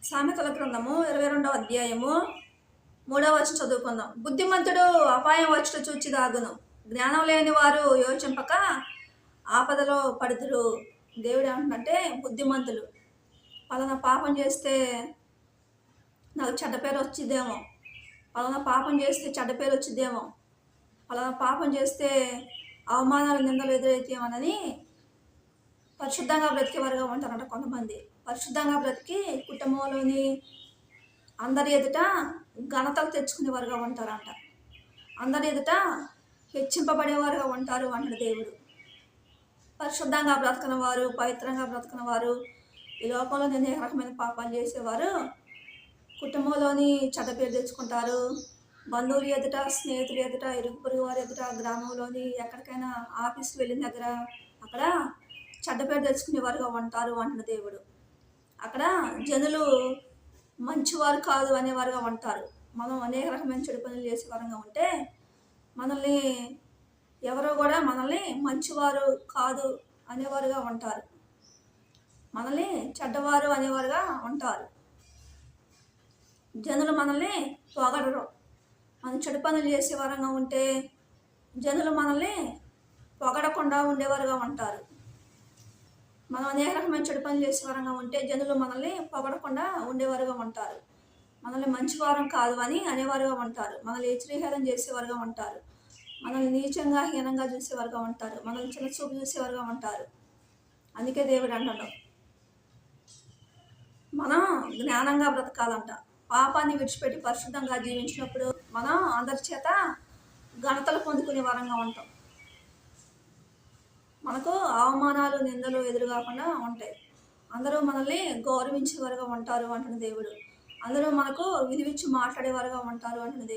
సామెతల గ్రంథము 22వ అధ్యాయము 3వ వచనం చదువుకుందాం. బుద్ధిమంతుడు అపాయం వచ్చుట చూచి దాగును, జ్ఞానం లేని వారు యోచింపక ఆపదలో పడుదురు. దేవుడు ఏమంటుందంటే, బుద్ధిమంతులు పలానా పాపం చేస్తే నాకు చెడ్డ పేరు వచ్చిద్దేమో, పలానా పాపం చేస్తే చెడ్డ పేరు వచ్చిద్దేమో, పలానా పాపం చేస్తే అవమానాలు నిందలు ఎదురైతేమోనని పరిశుద్ధంగా బ్రతికేవారుగా ఉంటారంట కొంతమంది. పరిశుద్ధంగా బ్రతికి కుటుంబంలోని అందరి ఎదుట ఘనతలు తెచ్చుకునేవారుగా ఉంటారంట. అందరి ఎదుట హెచ్చింపబడేవారుగా ఉంటారు అంటాడు దేవుడు. పరిశుద్ధంగా బ్రతకని వారు, పవిత్రంగా బ్రతకని వారు, ఈ లోకంలో నేను ఏ రకమైన పాపాలు చేసేవారు కుటుంబంలోని చెడ్డ పేరు తెచ్చుకుంటారు. బంధువులు ఎదుట, స్నేహితులు ఎదుట, ఇరుగు పొరుగు వారి ఎదుట, గ్రామంలోని ఎక్కడికైనా ఆఫీస్కి వెళ్ళిన దగ్గర అక్కడ చెడ్డ పేరు తెచ్చుకునేవారుగా ఉంటారు అంటున్న దేవుడు. అక్కడ జనులు మంచివారు కాదు అనేవారుగా ఉంటారు. మనం అనేక రకమైన చెడు పనులు చేసేవారుగా ఉంటే మనల్ని ఎవరో కూడా మనల్ని మంచివారు కాదు అనేవారుగా ఉంటారు, మనల్ని చెడ్డవారు అనేవారుగా ఉంటారు. జనులు మనల్ని పొగడరు. మనం చెడు పనులు చేసేవారుగా ఉంటే జనులు మనల్ని పొగడకుండా ఉండేవారుగా ఉంటారు. మనం అనేక రకమైన చెడు పనులు చేసేవారుగా ఉంటే జనులు మనల్ని పొగడకుండా ఉండేవారుగా ఉంటారు. మనల్ని మంచివారం కాదు అని అనేవారుగా ఉంటారు. మనల్ని హెచ్చరిహేళన చేసేవారుగా ఉంటారు. మనల్ని నీచంగా, హీనంగా చూసేవారుగా ఉంటారు. మనల్ని చిన్న చూపు చూసేవారుగా ఉంటారు. అందుకే దేవుడు అంటాడు, మనం జ్ఞానంగా బ్రతకాలంట. పాపాన్ని విడిచిపెట్టి పరిశుద్ధంగా జీవించినప్పుడు మనం అందరి చేత ఘనతలు పొందుకునే వారంగా ఉంటాం. మనకు అవమానాలు, నిందలు ఎదురుకాకుండా ఉంటాయి. అందరూ మనల్ని గౌరవించేవారుగా ఉంటారు అంటున్న దేవుడు. అందరూ మనకు విలువిచ్చి మాట్లాడేవారుగా ఉంటారు అంటున్న దేవుడు.